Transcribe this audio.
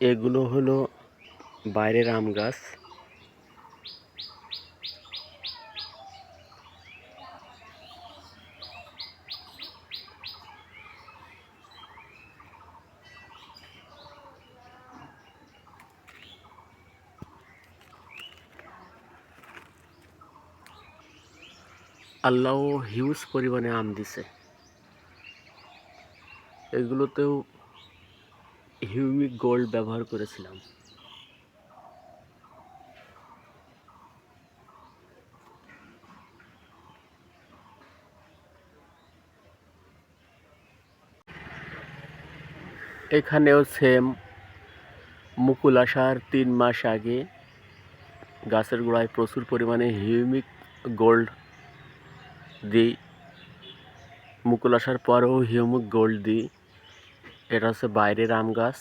এগুলো হলো বাইরের আম গাছ। আল্লাহ হিউজ পরিমাণে আম দিছে। এগুলোতেও হিউমিক গোল্ড ব্যবহার করেছিলাম। এখানেও সেম, মুকুল আসার ৩ মাস আগে গাছের গোড়ায় প্রচুর পরিমাণে হিউমিক গোল্ড দিই। মুকুল আসার পরেও হিউমিক গোল্ড দিই। এটা হচ্ছে বাইরের আম গাছ।